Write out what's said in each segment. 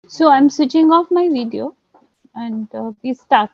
So I'm switching off my video and we start.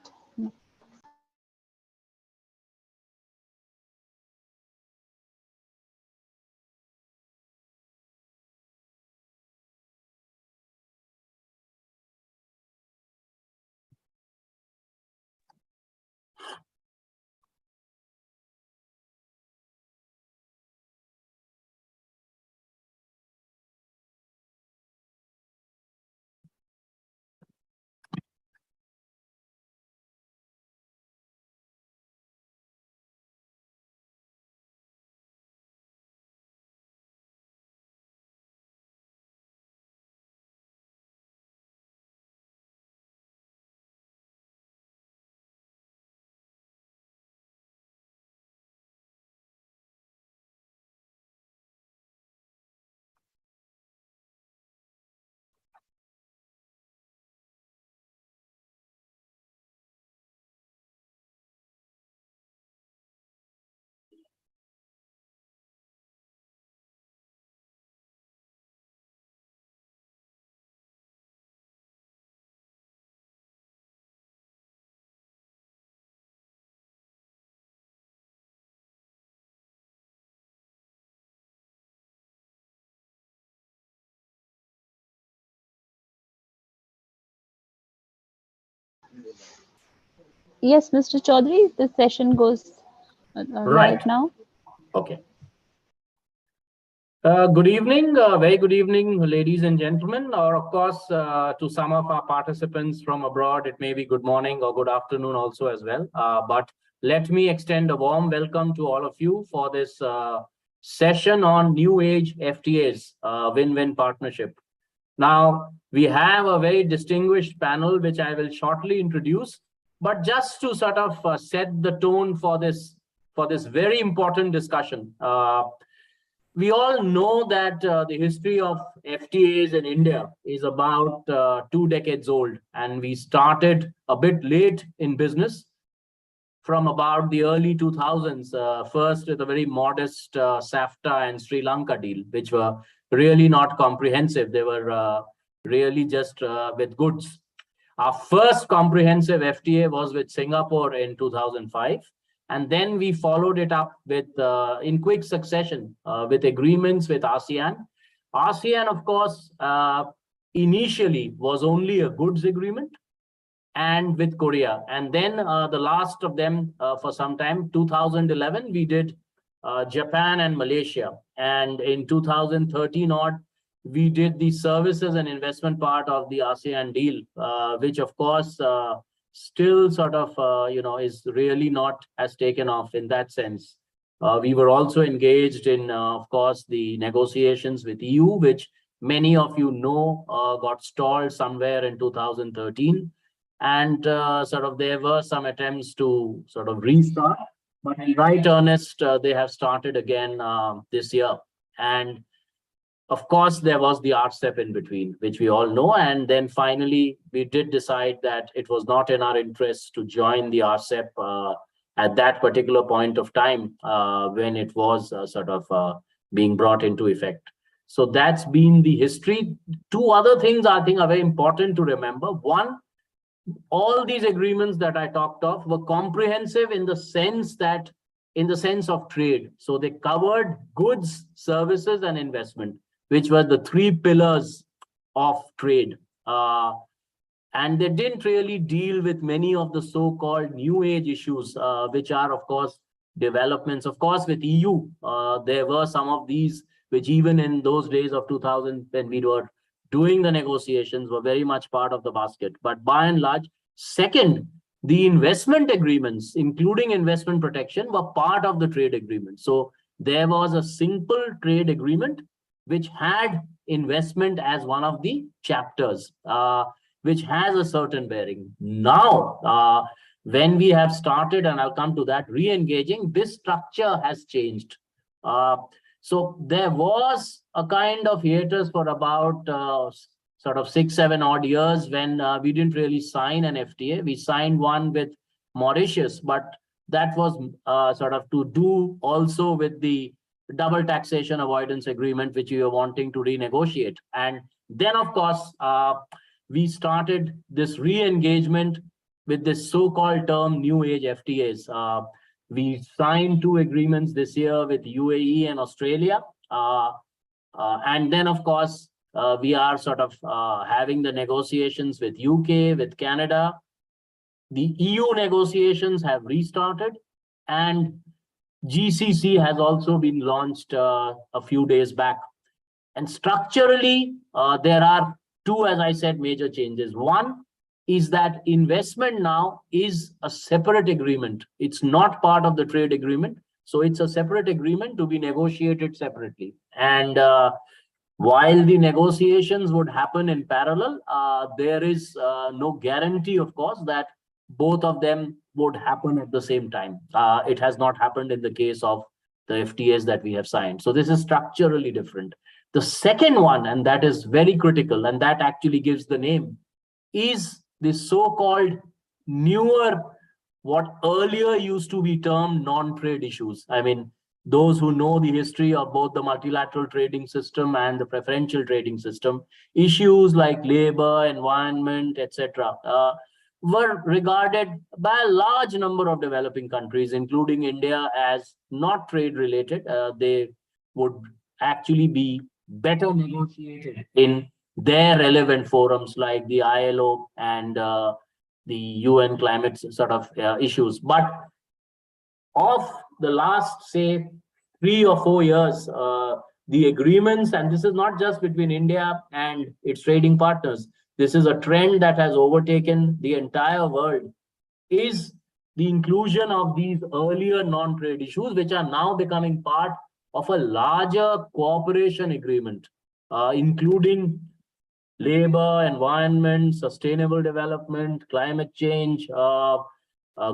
Yes, Mr. Chaudhary, the session goes live Right. now. Okay. Good evening, very good evening, ladies and gentlemen, or of course, to some of our participants from abroad, it may be good morning or good afternoon also as well. But let me extend a warm welcome to all of you for this session on New Age FTAs, win-win partnership. Now, we have a very distinguished panel, which I will shortly introduce, but just to sort of set the tone for this very important discussion. We all know that the history of FTAs in India is about 2 decades old, and we started a bit late in business from about the early 2000s, first with a very modest SAFTA and Sri Lanka deal, which were really not comprehensive. They were really just with goods. Our first comprehensive FTA was with Singapore in 2005. And then we followed it up with, in quick succession, with agreements with ASEAN. ASEAN, of course, initially was only a goods agreement, and with Korea. And then the last of them for some time, 2011, we did Japan and Malaysia. And in 2013 odd, we did the services and investment part of the ASEAN deal, which of course still sort of, is really not has taken off in that sense. We were also engaged in, of course, the negotiations with EU, which many of you know got stalled somewhere in 2013. And sort of there were some attempts to sort of restart, but in right earnest, they have started again this year. And of course, there was the RCEP in between, which we all know. And then finally, we did decide that it was not in our interest to join the RCEP at that particular point of time when it was sort of being brought into effect. So that's been the history. Two other things I think are very important to remember. One, all these agreements that I talked of were comprehensive in the sense of trade. So they covered goods, services, and investment, which were the three pillars of trade. And they didn't really deal with many of the so-called new age issues, which are, of course, developments. Of course, with EU, there were some of these, which even in those days of 2000, when we were doing the negotiations, were very much part of the basket. But by and large, second, the investment agreements, including investment protection, were part of the trade agreement. So there was a simple trade agreement which had investment as one of the chapters, which has a certain bearing. Now, when we have started, and I'll come to that, re-engaging, this structure has changed. So there was a kind of hiatus for about sort of 6-7 odd years when we didn't really sign an FTA. We signed one with Mauritius, but that was sort of to do also with the double taxation avoidance agreement, which we were wanting to renegotiate. And then, of course, we started this re-engagement with this so-called term new age FTAs. We signed 2 agreements this year with UAE and Australia. And then, of course, we are sort of having the negotiations with UK, with Canada. The EU negotiations have restarted, and GCC has also been launched a few days back. And structurally, there are two, as I said, major changes. One is that investment now is a separate agreement. It's not part of the trade agreement. So it's a separate agreement to be negotiated separately. And while the negotiations would happen in parallel, there is no guarantee, of course, that both of them would happen at the same time. It has not happened in the case of the FTAs that we have signed. So this is structurally different. The second one, and that is very critical, and that actually gives the name, is the so-called newer, what earlier used to be termed non-trade issues. I mean, those who know the history of both the multilateral trading system and the preferential trading system, issues like labor, environment, etc., were regarded by a large number of developing countries, including India, as not trade related. They would actually be better negotiated in their relevant forums like the ILO and the UN climate sort of issues. But of the last, say, 3 or 4 years, the agreements, and this is not just between India and its trading partners, this is a trend that has overtaken the entire world, is the inclusion of these earlier non-trade issues, which are now becoming part of a larger cooperation agreement, including labor, environment, sustainable development, climate change,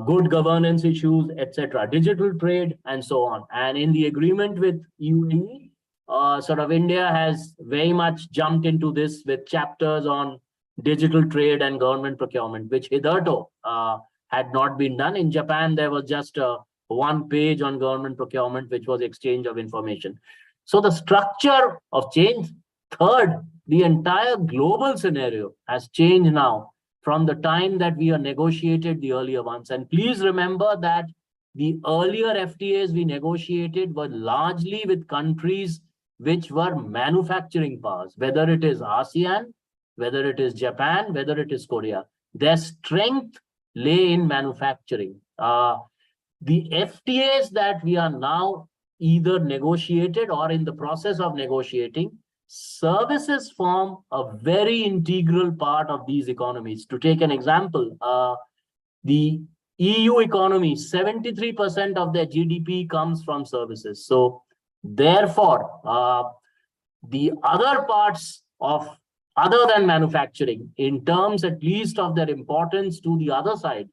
good governance issues, etc., digital trade, and so on. And in the agreement with UAE, sort of India has very much jumped into this with chapters on digital trade and government procurement, which hitherto had not been done. In Japan, there was just one page on government procurement, which was exchange of information. So the structure of change. Third, the entire global scenario has changed now from the time that we have negotiated the earlier ones. And please remember that the earlier FTAs we negotiated were largely with countries which were manufacturing powers, whether it is ASEAN, whether it is Japan, whether it is Korea. Their strength lay in manufacturing. The FTAs that we are now either negotiated or in the process of negotiating, services form a very integral part of these economies. To take an example, the EU economy, 73% of their GDP comes from services. So therefore, the other parts of other than manufacturing, in terms at least of their importance to the other side,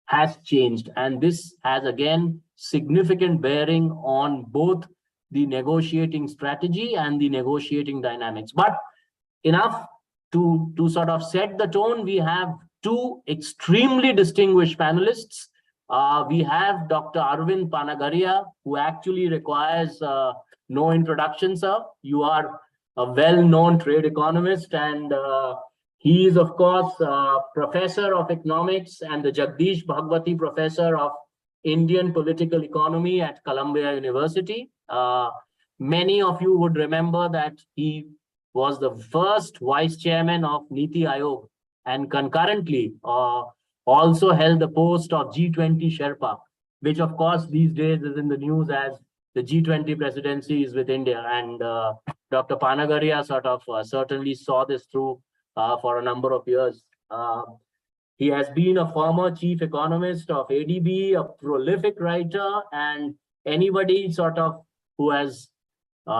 has changed. And this has again significant bearing on both the negotiating strategy and the negotiating dynamics. But enough to sort of set the tone. We have two extremely distinguished panelists. We have Dr. Arvind Panagaria, who actually requires no introduction, sir. You are a well-known trade economist, and he is, of course, professor of economics and the Jagdish Bhagwati Professor of Indian Political Economy at Columbia University. Many of you would remember that he was the first vice chairman of Niti Aayog, and concurrently also held the post of G20 Sherpa, which of course these days is in the news as the G20 presidency is with India. And Dr. Panagaria sort of certainly saw this through for a number of years. He has been a former chief economist of ADB, a prolific writer, and anybody sort of who has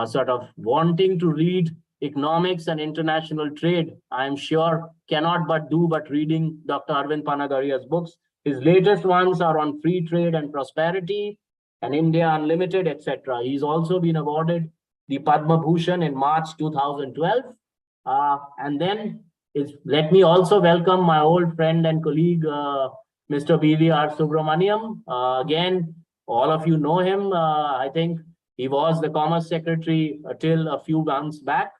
sort of wanting to read economics and international trade, I'm sure cannot but do but reading Dr. Arvind Panagaria's books. His latest ones are on free trade and prosperity and India Unlimited, etc. He's also been awarded the Padma Bhushan in March 2012. And then let me also welcome my old friend and colleague, Mr. BVR Subramaniam. Again, all of you know him. I think he was the Commerce Secretary till a few months back.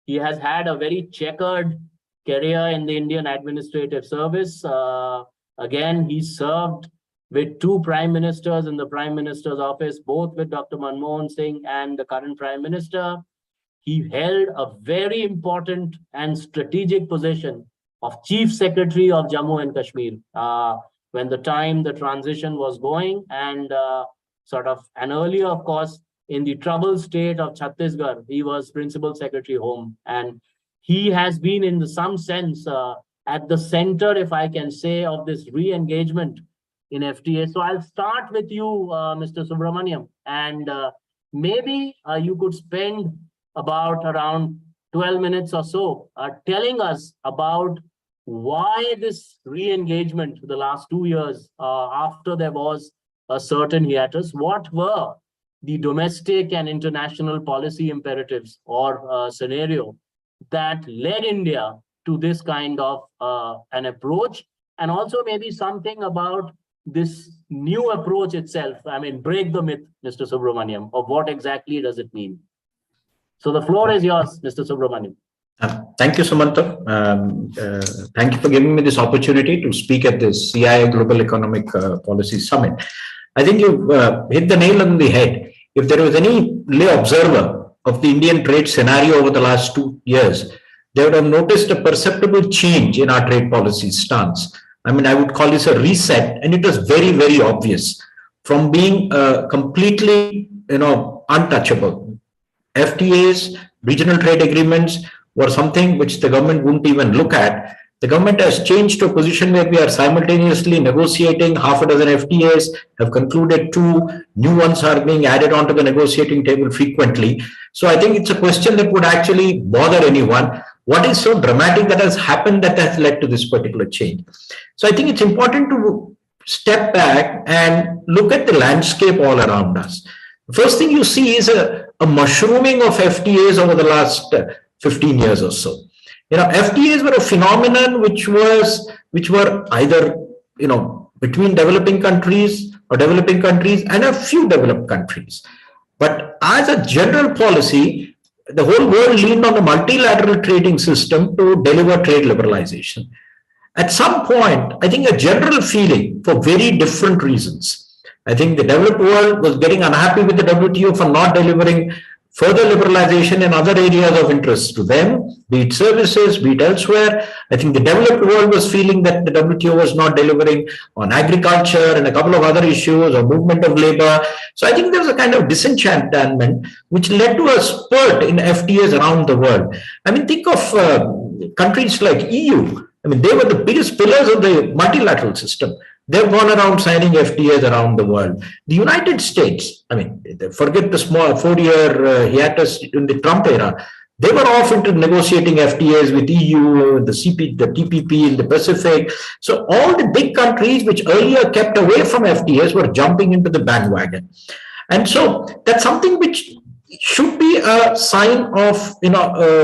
He has had a very checkered career in the Indian Administrative Service. Again, he served with two prime ministers in the Prime Minister's office, both with Dr. Manmohan Singh and the current Prime Minister. He held a very important and strategic position of Chief Secretary of Jammu and Kashmir when the transition was going, and and earlier, of course, in the troubled state of Chhattisgarh, he was Principal Secretary Home, and he has been in some sense at the center, if I can say, of this re-engagement in FTA. So I'll start with you, Mr. Subramaniam, and maybe you could spend about around 12 minutes or so telling us about why this re-engagement the last 2 years after there was a certain hiatus. What were the domestic and international policy imperatives or scenario that led India to this kind of an approach, and also maybe something about this new approach itself. I mean, break the myth, Mr. Subramaniam, of what exactly does it mean. So the floor is yours, Mr. Subramaniam. Thank you, Samantha. Thank you for giving me this opportunity to speak at this CIA Global Economic Policy Summit. I think you hit the nail on the head. If there was any lay observer of the Indian trade scenario over the last 2 years, they would have noticed a perceptible change in our trade policy stance. I mean, I would call this a reset, and it was very, very obvious. From being completely, untouchable, FTAs, regional trade agreements were something which the government wouldn't even look at. The government has changed to a position where we are simultaneously negotiating half a dozen FTAs, have concluded 2, new ones are being added onto the negotiating table frequently. So I think it's a question that would actually bother anyone. What is so dramatic that has happened that has led to this particular change? So I think it's important to step back and look at the landscape all around us. The first thing you see is a mushrooming of FTAs over the last 15 years or so. FTAs were a phenomenon which were either, between developing countries or developing countries and a few developed countries. But as a general policy, the whole world leaned on the multilateral trading system to deliver trade liberalization. At some point, I think a general feeling for very different reasons. I think the developed world was getting unhappy with the WTO for not delivering further liberalization in other areas of interest to them, be it services, be it elsewhere. I think the developed world was feeling that the WTO was not delivering on agriculture and a couple of other issues or movement of labor. So I think there was a kind of disenchantment which led to a spurt in FTAs around the world. I mean, think of countries like EU. I mean, they were the biggest pillars of the multilateral system. They've gone around signing FTAs around the world. The United States, I mean, forget the small 4-year hiatus in the Trump era. They were off into negotiating FTAs with EU, the TPP in the Pacific. So all the big countries which earlier kept away from FTAs were jumping into the bandwagon. And so that's something which should be a sign of,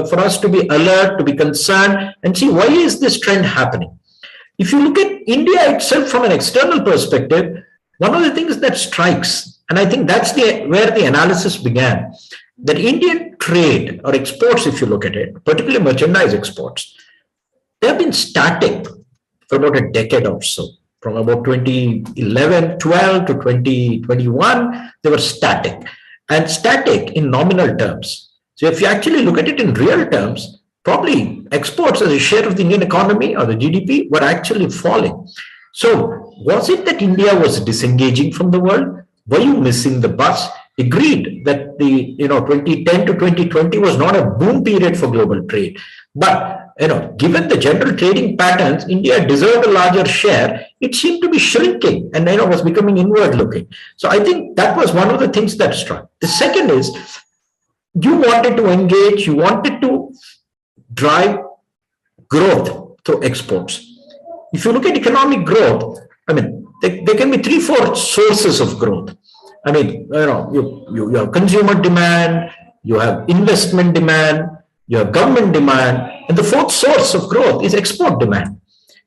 for us to be alert, to be concerned and see why is this trend happening. If you look at India itself from an external perspective, one of the things that strikes, and I think that's where the analysis began, that Indian trade or exports, if you look at it, particularly merchandise exports, they have been static for about a decade or so. From about 2011, 12 to 2021, they were static, and static in nominal terms. So if you actually look at it in real terms, probably exports as a share of the Indian economy or the GDP were actually falling. So was it that India was disengaging from the world? Were you missing the bus? Agreed that the 2010 to 2020 was not a boom period for global trade. But given the general trading patterns, India deserved a larger share. It seemed to be shrinking and was becoming inward looking. So I think that was one of the things that struck. The second is you wanted to engage, you wanted to drive growth through exports. If you look at economic growth, I mean, there can be 3-4 sources of growth. I mean, you have consumer demand, you have investment demand, you have government demand, and the fourth source of growth is export demand.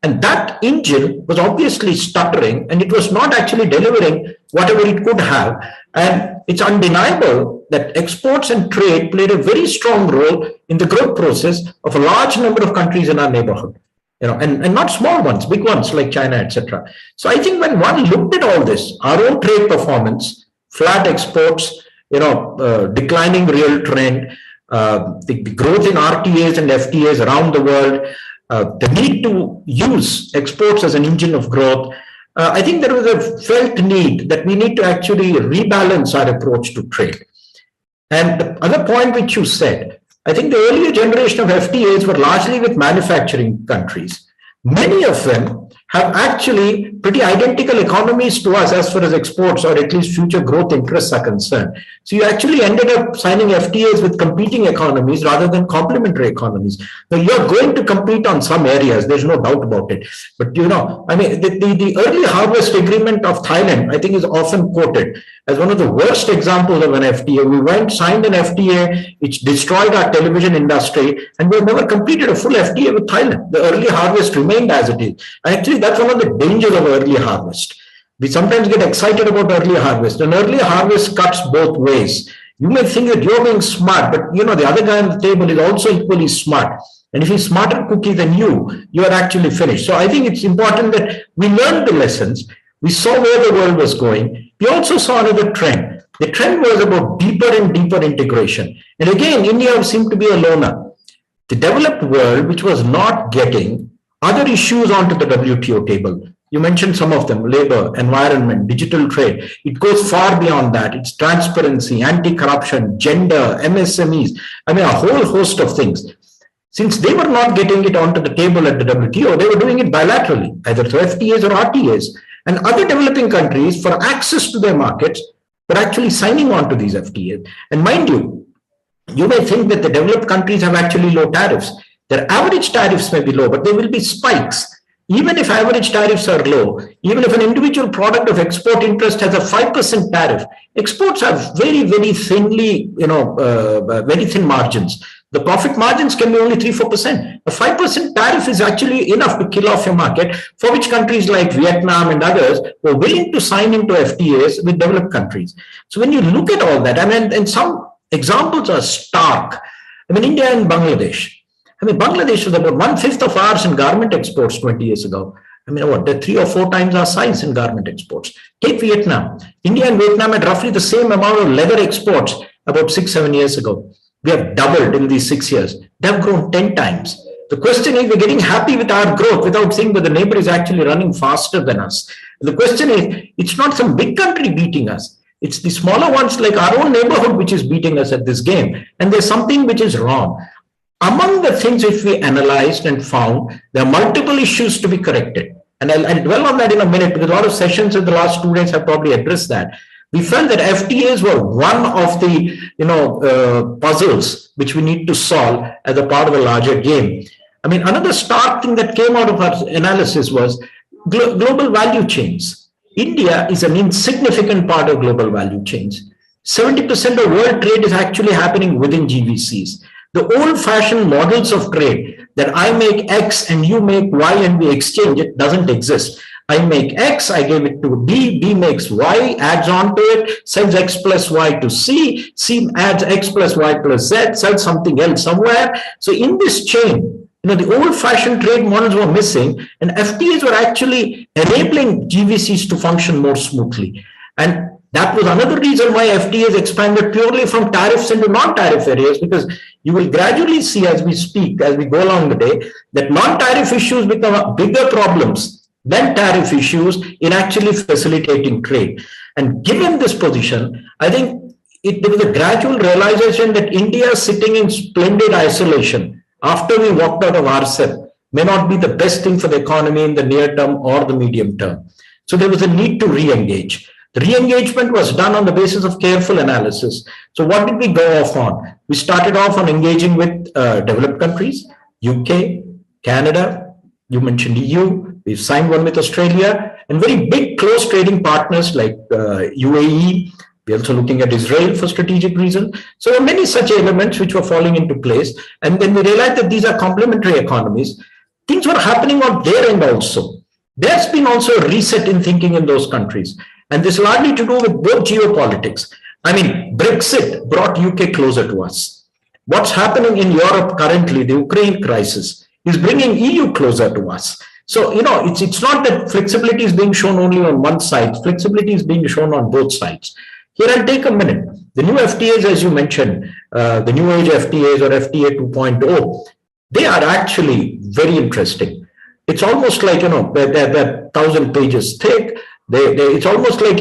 And that engine was obviously stuttering, and it was not actually delivering whatever it could have. And it's undeniable that exports and trade played a very strong role in the growth process of a large number of countries in our neighborhood. And not small ones, big ones like China, etc. So I think when one looked at all this, our own trade performance, flat exports, declining real trend, the growth in RTAs and FTAs around the world, the need to use exports as an engine of growth, I think there was a felt need that we need to actually rebalance our approach to trade. And the other point which you said, I think the earlier generation of FTAs were largely with manufacturing countries. Many of them have actually pretty identical economies to us as far as exports or at least future growth interests are concerned. So you actually ended up signing FTAs with competing economies rather than complementary economies. Now you're going to compete on some areas, there's no doubt about it. But the early harvest agreement of Thailand, I think, is often quoted as one of the worst examples of an FTA. We went, signed an FTA, which destroyed our television industry, and we've never completed a full FTA with Thailand. The early harvest remained as it is. And actually, that's one of the dangers of early harvest. We sometimes get excited about early harvest, and early harvest cuts both ways. You may think that you're being smart, but the other guy on the table is also equally smart. And if he's smarter cookie than you are actually finished. So I think it's important that we learn the lessons. We saw where the world was going. We also saw another trend. The trend was about deeper and deeper integration. And again, India seemed to be a loner. The developed world, which was not getting other issues onto the WTO table. You mentioned some of them: labor, environment, digital trade. It goes far beyond that. It's transparency, anti-corruption, gender, MSMEs. A whole host of things. Since they were not getting it onto the table at the WTO, they were doing it bilaterally, either through FTAs or RTAs. And other developing countries, for access to their markets, were actually signing on to these FTAs. And mind you, you may think that the developed countries have actually low tariffs. Their average tariffs may be low, but there will be spikes. Even if average tariffs are low, even if an individual product of export interest has a 5% tariff, exports have very, very thinly, very thin margins. The profit margins can be only 3-4%. A 5% tariff is actually enough to kill off your market, for which countries like Vietnam and others were willing to sign into FTAs with developed countries. So when you look at all that, and some examples are stark. India and Bangladesh. Bangladesh was about 1/5 of ours in garment exports 20 years ago. They're 3 or 4 times our size in garment exports. Take Vietnam. India and Vietnam had roughly the same amount of leather exports about 6-7 years ago. We have doubled in these 6 years. They've grown 10 times. The question is, we're getting happy with our growth without seeing that the neighbor is actually running faster than us. The question is, it's not some big country beating us. It's the smaller ones like our own neighborhood which is beating us at this game. And there's something which is wrong. Among the things which we analyzed and found, there are multiple issues to be corrected. And I'll dwell on that in a minute, because a lot of sessions in the last 2 days have probably addressed that. We felt that FTAs were one of the puzzles which we need to solve as a part of a larger game. Another stark thing that came out of our analysis was global value chains. India is an insignificant part of global value chains. 70% of world trade is actually happening within GVCs. The old-fashioned models of trade that I make X and you make Y and we exchange it doesn't exist. I make X, I give it to B, B makes Y, adds on to it, sends X plus Y to C, C adds X plus Y plus Z, sells something else somewhere. So in this chain, the old-fashioned trade models were missing, and FTAs were actually enabling GVCs to function more smoothly. And that was another reason why FTAs expanded purely from tariffs into non-tariff areas, because you will gradually see as we speak, as we go along the day, that non-tariff issues become bigger problems than tariff issues in actually facilitating trade. And given this position, I think there was a gradual realization that India sitting in splendid isolation after we walked out of RCEP may not be the best thing for the economy in the near term or the medium term. So there was a need to re-engage. The re-engagement was done on the basis of careful analysis. So what did we go off on? We started off on engaging with developed countries, UK, Canada, you mentioned EU, we've signed one with Australia, and very big close trading partners like UAE. We're also looking at Israel for strategic reasons. So there are many such elements which were falling into place. And then we realized that these are complementary economies. things were happening on their end also. There's been also a reset in thinking in those countries. And this largely to do with both geopolitics. I mean, Brexit brought UK closer to us. What's happening in Europe currently, the Ukraine crisis, is bringing EU closer to us. So, it's not that flexibility is being shown only on one side. Flexibility is being shown on both sides. Here, I'll take a minute. The new FTAs, as you mentioned, the new age FTAs or FTA 2.0, they are actually very interesting. It's almost like, they're 1,000 pages thick. It's almost like,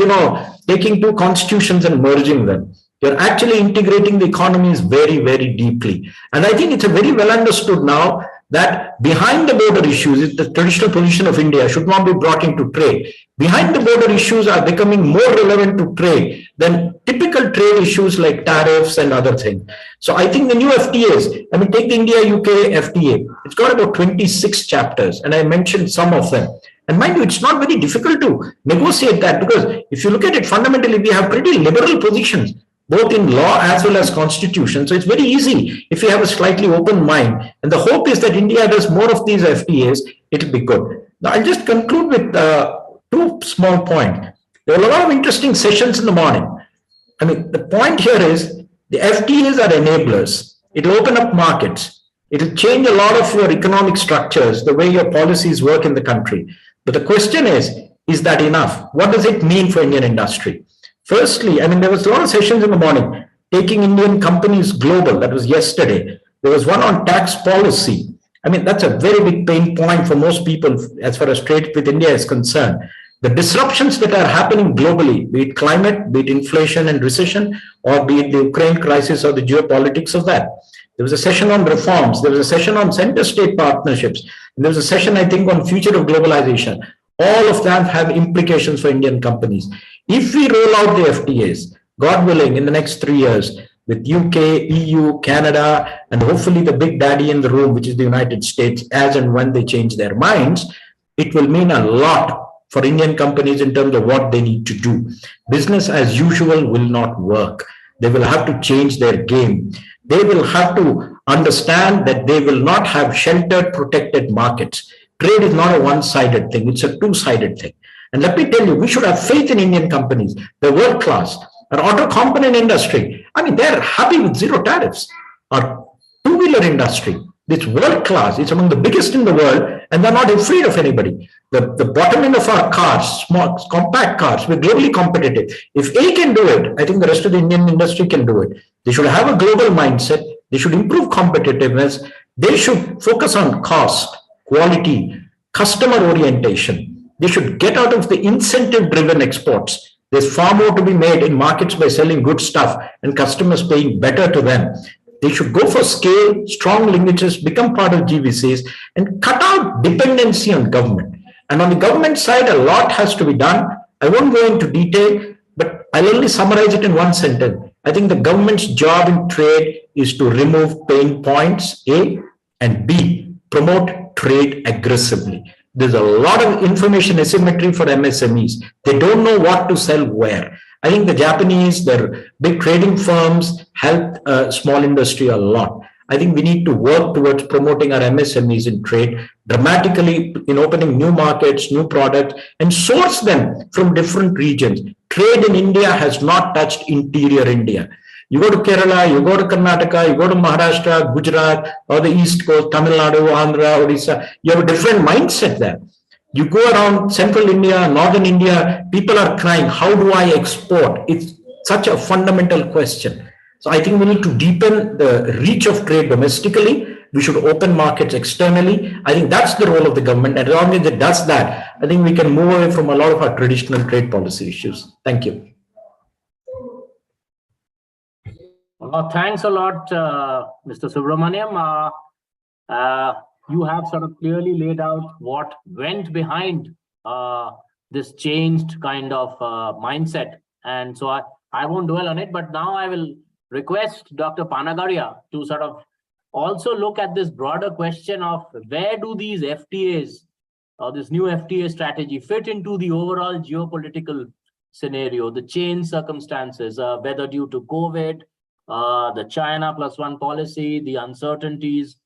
taking two constitutions and merging them. You're actually integrating the economies very, very deeply. And I think it's a very well understood now that behind the border issues, the traditional position of India should not be brought into trade. Behind the border issues are becoming more relevant to trade than typical trade issues like tariffs and other things. So I think the new FTAs, take the India-UK FTA, it's got about 26 chapters, and I mentioned some of them. And mind you, it's not very difficult to negotiate that, because if you look at it fundamentally, we have pretty liberal positions, both in law as well as constitution. So it's very easy if you have a slightly open mind. And the hope is that India does more of these FTAs, it'll be good. Now, I'll just conclude with two small points. There were a lot of interesting sessions in the morning. The point here is the FTAs are enablers. It'll open up markets. It'll change a lot of your economic structures, the way your policies work in the country. But the question is that enough? What does it mean for Indian industry? Firstly, there was a lot of sessions in the morning, taking Indian companies global. That was yesterday. There was one on tax policy. That's a very big pain point for most people as far as trade with India is concerned. The disruptions that are happening globally, be it climate, be it inflation and recession, or be it the Ukraine crisis or the geopolitics of that. There was a session on reforms. There was a session on center-state partnerships. And there was a session, I think, on future of globalization. All of them have implications for Indian companies. If we roll out the FTAs, God willing, in the next 3 years, with UK, EU, Canada, and hopefully the big daddy in the room, which is the United States, as and when they change their minds, it will mean a lot for Indian companies in terms of what they need to do. Business as usual will not work. They will have to change their game. They will have to understand that they will not have sheltered, protected markets. Trade is not a one-sided thing. It's a two-sided thing. And let me tell you, we should have faith in Indian companies. They're world-class. Our auto component industry, they're happy with zero tariffs. Our two-wheeler industry, it's world-class. It's among the biggest in the world, and they're not afraid of anybody. The bottom end of our cars, small, compact cars, we're globally competitive. If A can do it, I think the rest of the Indian industry can do it. They should have a global mindset. They should improve competitiveness. They should focus on cost, quality, customer orientation. They should get out of the incentive-driven exports. There's far more to be made in markets by selling good stuff and customers paying better to them. They should go for scale, strong linkages, become part of GVCs, and cut out dependency on government. And on the government side, a lot has to be done. I won't go into detail, but I'll only summarize it in one sentence. I think the government's job in trade is to remove pain points, A, and B, promote trade aggressively. There's a lot of information asymmetry for MSMEs. They don't know what to sell where. I think the Japanese, their big trading firms, help small industry a lot. I think we need to work towards promoting our MSMEs in trade dramatically, in opening new markets, new products, and source them from different regions. Trade in India has not touched interior India. You go to Kerala, you go to Karnataka, you go to Maharashtra, Gujarat, or the East Coast, Tamil Nadu, Andhra, Odisha. You have a different mindset there. You go around central India, northern India, people are crying, how do I export? It's such a fundamental question. So I think we need to deepen the reach of trade domestically. We should open markets externally. I think that's the role of the government. And as long as it does that, I think we can move away from a lot of our traditional trade policy issues. Thank you. Thanks a lot, Mr. Subramaniam. You have sort of clearly laid out what went behind this changed kind of mindset. And so I won't dwell on it, but now I will request Dr. Panagaria to sort of also look at this broader question of where do these FTAs or this new FTA strategy fit into the overall geopolitical scenario, the change circumstances, whether due to COVID, the China +1 policy, the uncertainties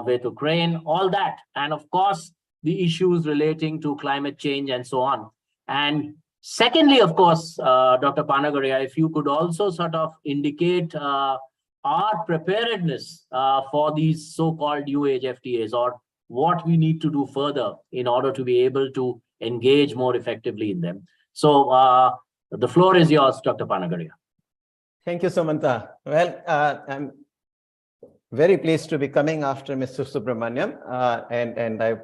with Ukraine, all that. And of course, the issues relating to climate change and so on. And secondly, of course, Dr. Panagaria, if you could also sort of indicate our preparedness for these so-called new age FTAs, or what we need to do further in order to be able to engage more effectively in them. So the floor is yours, Dr. Panagaria. Thank you, Samantha. Well, I'm very pleased to be coming after Mr. Subramaniam, and I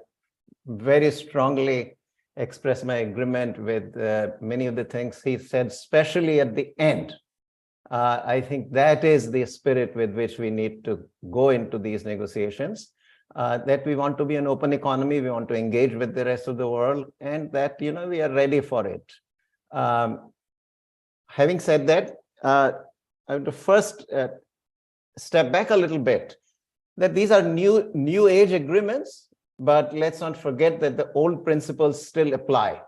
very strongly express my agreement with many of the things he said, especially at the end. I think that is the spirit with which we need to go into these negotiations, that we want to be an open economy, we want to engage with the rest of the world, and that, you know, we are ready for it. Having said that, I have to first step back a little bit, that these are new age agreements, but let's not forget that the old principles still apply.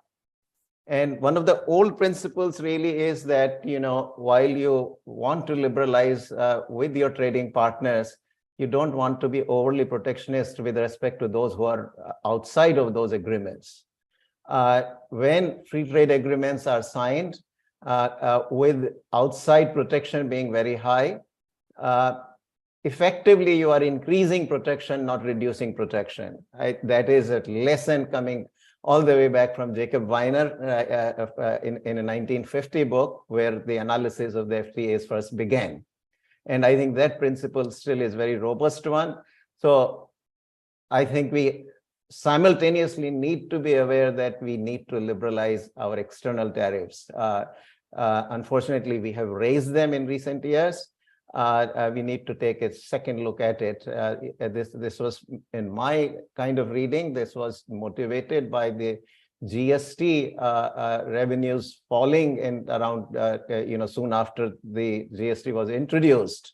And one of the old principles really is that, you know, while you want to liberalize with your trading partners, you don't want to be overly protectionist with respect to those who are outside of those agreements. When free trade agreements are signed with outside protection being very high, effectively you are increasing protection, not reducing protection. That is a lesson coming all the way back from Jacob Weiner in a 1950 book, where the analysis of the FTAs first began. And I think that principle still is a very robust one. So I think we simultaneously need to be aware that we need to liberalize our external tariffs. Unfortunately, we have raised them in recent years. We need to take a second look at it. This was, in my kind of reading, this was motivated by the GST revenues falling in around, soon after the GST was introduced.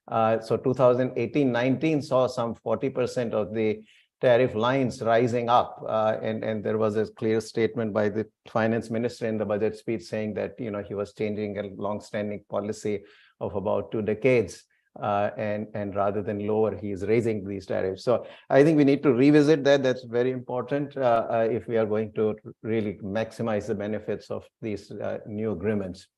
So 2018-19 saw some 40% of the tariff lines rising up. And there was a clear statement by the finance minister in the budget speech saying that, you know, he was changing a long-standing policy of about 2 decades, and rather than lower, he is raising these tariffs. So I think we need to revisit that. That's very important if we are going to really maximize the benefits of these new agreements.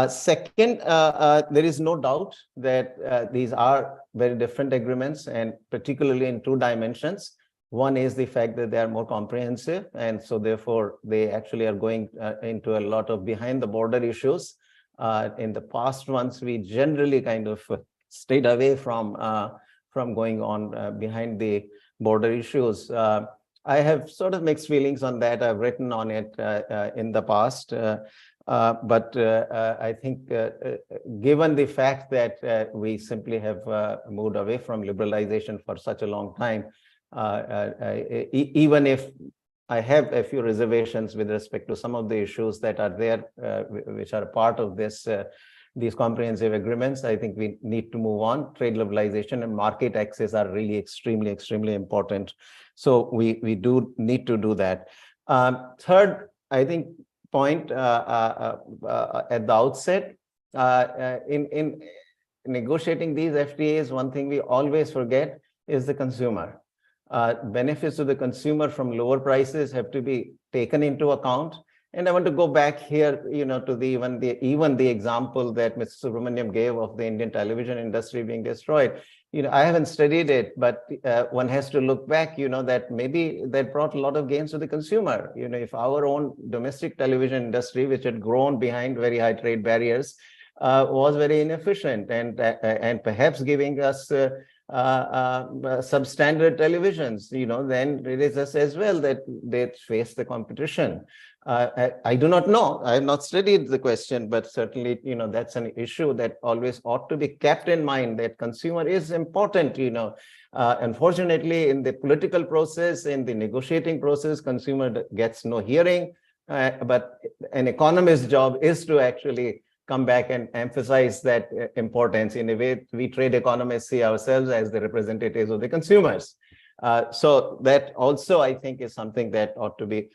Second, there is no doubt that these are very different agreements, and particularly in 2 dimensions. One is the fact that they are more comprehensive, and so therefore they actually are going into a lot of behind the border issues. In the past ones, we generally kind of stayed away from going on behind the border issues. I have sort of mixed feelings on that. I've written on it in the past. But I think given the fact that we simply have moved away from liberalization for such a long time, even if I have a few reservations with respect to some of the issues that are there, which are part of this these comprehensive agreements, I think we need to move on. Trade liberalization and market access are really extremely important. So we do need to do that. Third, I think point at the outset, in negotiating these FTAs, one thing we always forget is the consumer. Benefits to the consumer from lower prices have to be taken into account. And I want to go back here, you know, to even the example that Mr. Subramaniam gave of the Indian television industry being destroyed. You know, I haven't studied it, but one has to look back, you know, that maybe that brought a lot of gains to the consumer. You know, if our own domestic television industry, which had grown behind very high trade barriers, was very inefficient and perhaps giving us substandard televisions, you know, then it is as well that they face the competition. I do not know. I have not studied the question, but certainly, you know, that's an issue that always ought to be kept in mind, that consumer is important, you know. Unfortunately, in the political process, in the negotiating process, consumer gets no hearing, but an economist's job is to actually come back and emphasize that importance. In a way, we trade economists see ourselves as the representatives of the consumers. So that also, I think, is something that ought to be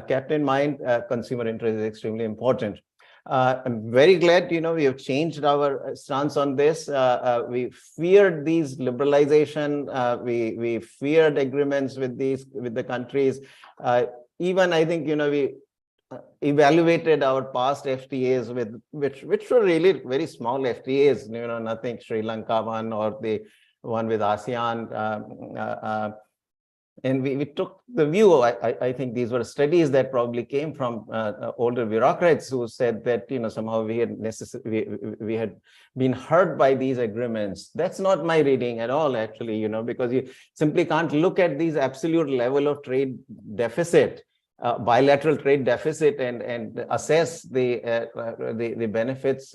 kept in mind. Consumer interest is extremely important. I'm very glad, we have changed our stance on this. We feared these liberalization. We feared agreements with the countries. Even I think, we evaluated our past FTAs with which were really very small FTAs, nothing Sri Lanka one or the one with ASEAN. And we took the view, I think these were studies that probably came from older bureaucrats who said that, somehow we had been hurt by these agreements. That's not my reading at all, actually, because you simply can't look at these absolute level of trade deficit, bilateral trade deficit, and assess the benefits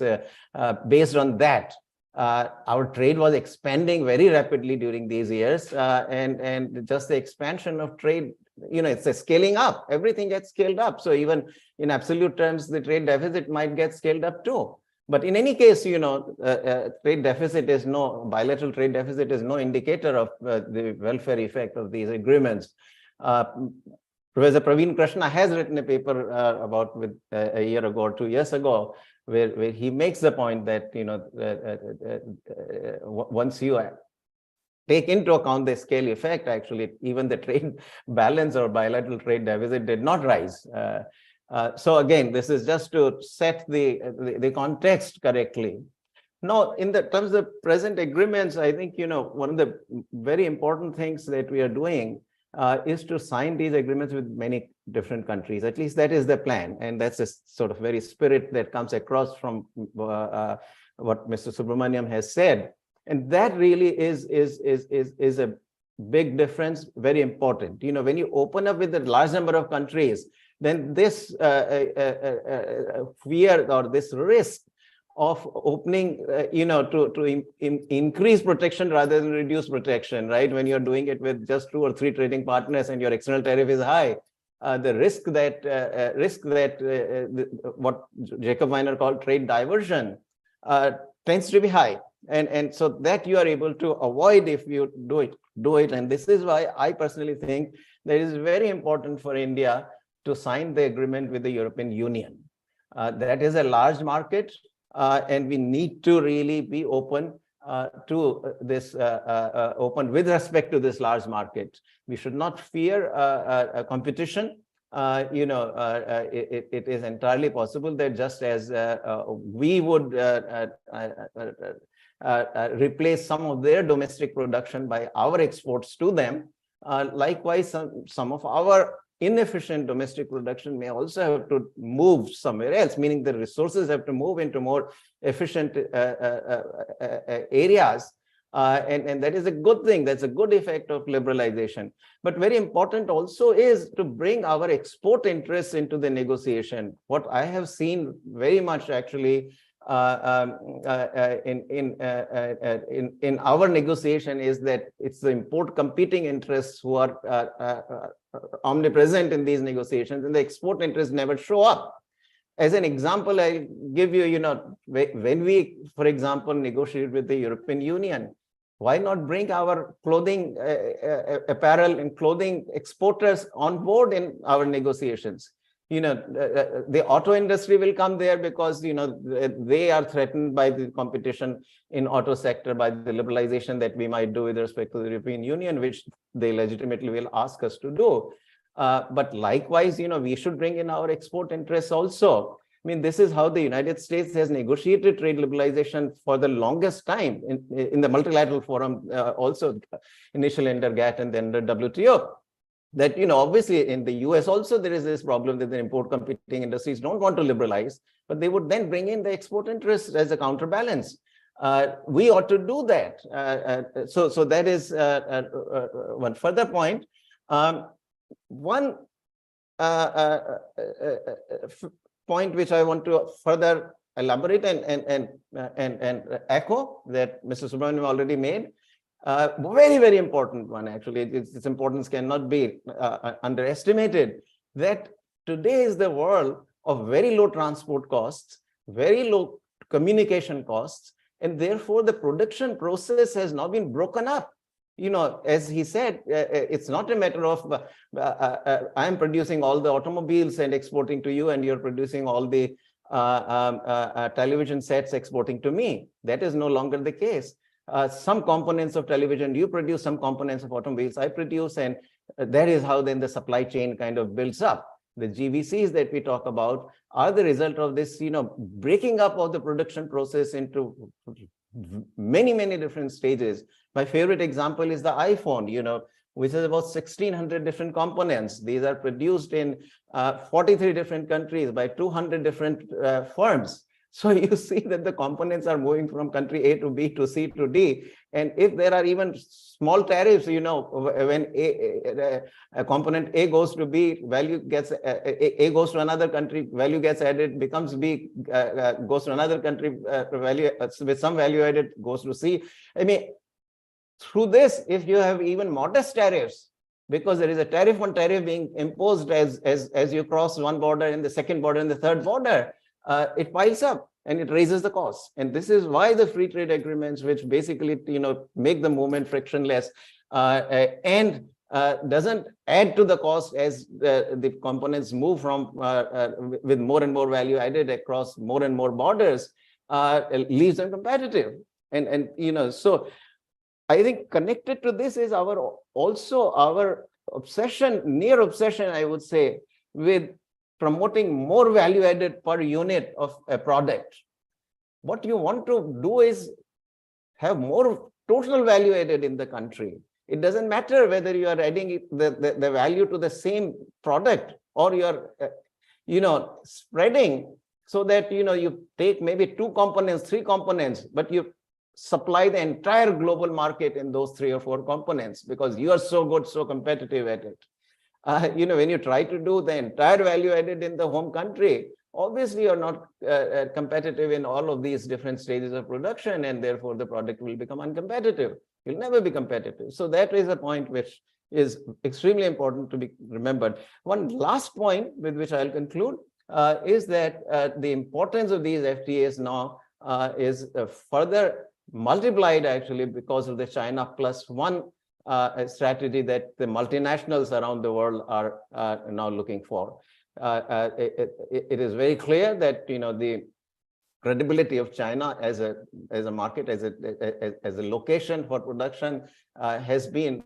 based on that. Our trade was expanding very rapidly during these years, and just the expansion of trade, it's a scaling up. Everything gets scaled up. So even in absolute terms, the trade deficit might get scaled up too. But in any case, trade deficit is bilateral trade deficit is no indicator of the welfare effect of these agreements. Professor Praveen Krishna has written a paper about with a year ago or 2 years ago, where he makes the point that once you take into account the scale effect, actually even the trade balance or bilateral trade deficit did not rise. So again, this is just to set the context correctly. Now, in the terms of present agreements, I think one of the very important things that we are doing is to sign these agreements with many different countries. At least that is the plan, and that's a sort of very spirit that comes across from what Mr. Subramaniam has said, and that really is a big difference, very important. When you open up with a large number of countries, then this fear or this risk of opening, to increase protection rather than reduce protection, right? When you're doing it with just 2 or 3 trading partners and your external tariff is high, the risk that what Jacob Weiner called trade diversion tends to be high, and so that you are able to avoid if you do it. And this is why I personally think that it is very important for India to sign the agreement with the European Union. That is a large market. And we need to really be open to this, open with respect to this large market. We should not fear competition. It is entirely possible that just as we would replace some of their domestic production by our exports to them, likewise, some of our inefficient domestic production may also have to move somewhere else, meaning the resources have to move into more efficient areas. And that is a good thing. That's a good effect of liberalization. But very important also is to bring our export interests into the negotiation. What I have seen very much actually in our negotiation is that it's the import competing interests who are omnipresent in these negotiations, and the export interests never show up. As an example, I give you, when we, for example, negotiate with the European Union, why not bring our clothing, apparel and clothing exporters on board in our negotiations? The auto industry will come there because, they are threatened by the competition in auto sector, by the liberalization that we might do with respect to the European Union, which they legitimately will ask us to do. But likewise, we should bring in our export interests also. I mean, this is how the United States has negotiated trade liberalization for the longest time in the multilateral forum, also initially under GATT and then under WTO. That, obviously in the US also there is this problem that the import competing industries don't want to liberalize, but they would then bring in the export interests as a counterbalance. We ought to do that. So that is one further point. One point which I want to further elaborate and echo that Mr. Subramaniam already made. Very, very important one, actually. Its importance cannot be underestimated, that today is the world of very low transport costs, very low communication costs, and therefore the production process has now been broken up. As he said, it's not a matter of I'm producing all the automobiles and exporting to you, and you're producing all the television sets exporting to me. That is no longer the case. Some components of television you produce, some components of automobiles I produce, and that is how then the supply chain kind of builds up. The GVCs that we talk about are the result of this, breaking up of the production process into many, many different stages. My favorite example is the iPhone, which is about 1,600 different components. These are produced in 43 different countries by 200 different firms. So you see that the components are moving from country A to B to C to D. And if there are even small tariffs, when a component A goes to B, value gets, A goes to another country, value gets added, becomes B, goes to another country, value with some value added, goes to C. I mean, through this, if you have even modest tariffs, because there is a tariff on tariff being imposed as you cross one border and the second border and the third border, it piles up and it raises the cost. And this is why the free trade agreements, which basically make the movement frictionless and doesn't add to the cost as the components move from with more and more value added across more and more borders, leaves them competitive. And so I think connected to this is also our obsession, near obsession, I would say, with promoting more value added per unit of a product. What you want to do is have more total value added in the country. It doesn't matter whether you are adding the value to the same product or you are, spreading so that, you take maybe 2 components, 3 components, but you supply the entire global market in those 3 or 4 components because you are so good, so competitive at it. When you try to do the entire value added in the home country, obviously you're not competitive in all of these different stages of production, and therefore the product will become uncompetitive. You'll never be competitive. So that is a point which is extremely important to be remembered. One last point with which I'll conclude is that the importance of these FTAs now is further multiplied actually because of the China plus one strategy that the multinationals around the world are now looking for. It is very clear that the credibility of China as a market, as a location for production has been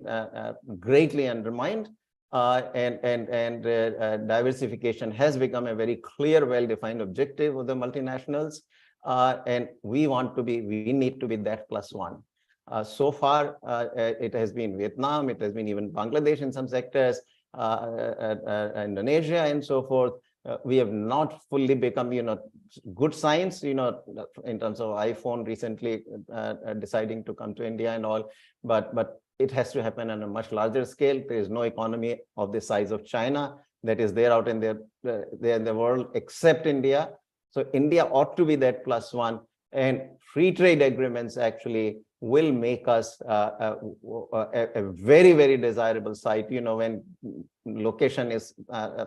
greatly undermined, and diversification has become a very clear, well-defined objective of the multinationals. And we need to be that plus one. So far, it has been Vietnam, it has been even Bangladesh in some sectors, Indonesia and so forth. We have not fully become, good signs, in terms of iPhone recently deciding to come to India and all, but it has to happen on a much larger scale. There is no economy of the size of China that is there out in the world except India. So India ought to be that plus one, and free trade agreements actually will make us a very, very desirable site. When location is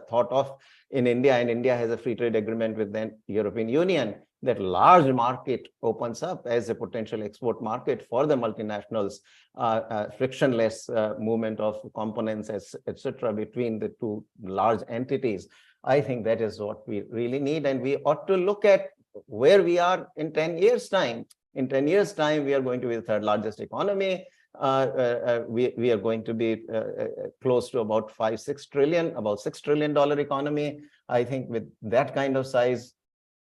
thought of in India, and India has a free trade agreement with the European Union, that large market opens up as a potential export market for the multinationals, frictionless movement of components, etc., between the 2 large entities. I think that is what we really need, and we ought to look at where we are in 10 years' time. In 10 years' time, we are going to be the 3rd largest economy. We are going to be close to about $5-6 trillion, about $6 trillion economy. I think with that kind of size,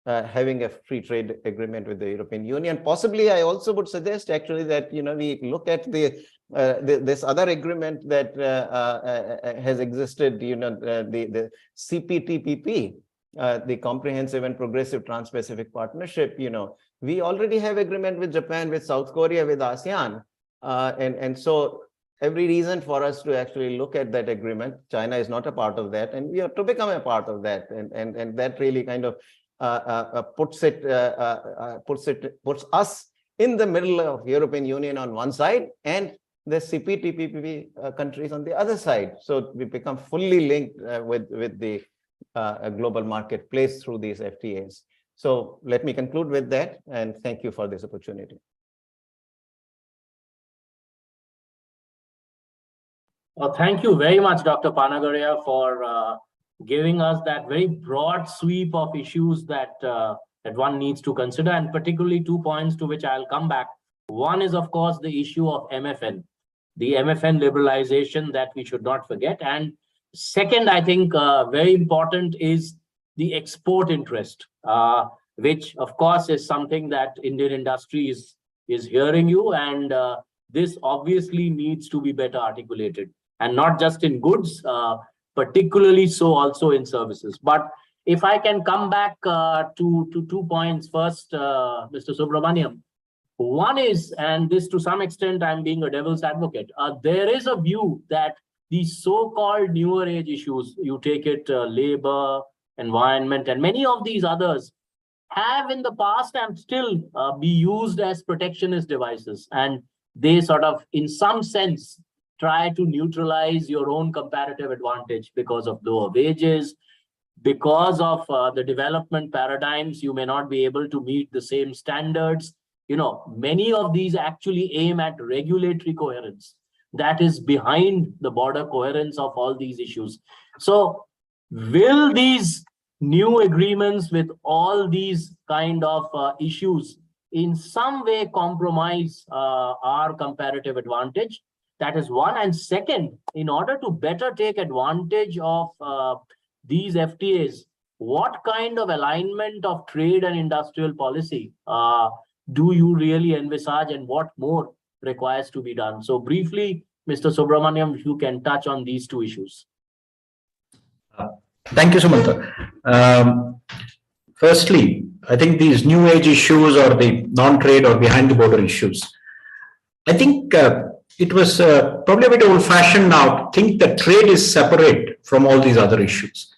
having a free trade agreement with the European Union, possibly I also would suggest actually that we look at this other agreement that has existed, the CPTPP, the Comprehensive and Progressive Trans-Pacific Partnership. We already have agreement with Japan, with South Korea, with ASEAN, and so every reason for us to actually look at that agreement. China is not a part of that, and we have to become a part of that, and that really kind of puts us in the middle of European Union on one side and the CPTPP countries on the other side. So we become fully linked with the global marketplace through these FTAs. So let me conclude with that, and thank you for this opportunity. Thank you very much, Dr. Panagaria, for giving us that very broad sweep of issues that that one needs to consider, and particularly 2 points to which I'll come back. One is, of course, the issue of MFN, the MFN liberalization that we should not forget. And second, I think very important is the export interest, which of course is something that Indian industry is hearing you, and this obviously needs to be better articulated, and not just in goods, particularly so also in services. But if I can come back to 2 points first, Mr. Subramaniam. One is, and this to some extent I'm being a devil's advocate, there is a view that these so-called newer age issues, you take it labor, environment, and many of these others have in the past and still be used as protectionist devices. And they sort of, in some sense, try to neutralize your own comparative advantage because of lower wages, because of the development paradigms, you may not be able to meet the same standards. You know, many of these actually aim at regulatory coherence. That is behind the border coherence of all these issues. So will these new agreements with all these kind of issues in some way compromise our comparative advantage? That is one. And second, in order to better take advantage of these FTAs, what kind of alignment of trade and industrial policy do you really envisage, and what more requires to be done? So briefly, Mr. Subramaniam, if you can touch on these two issues. Thank you, Sumanta. Firstly, I think these new age issues or the non-trade or behind the border issues, I think it was probably a bit old-fashioned now to think that trade is separate from all these other issues.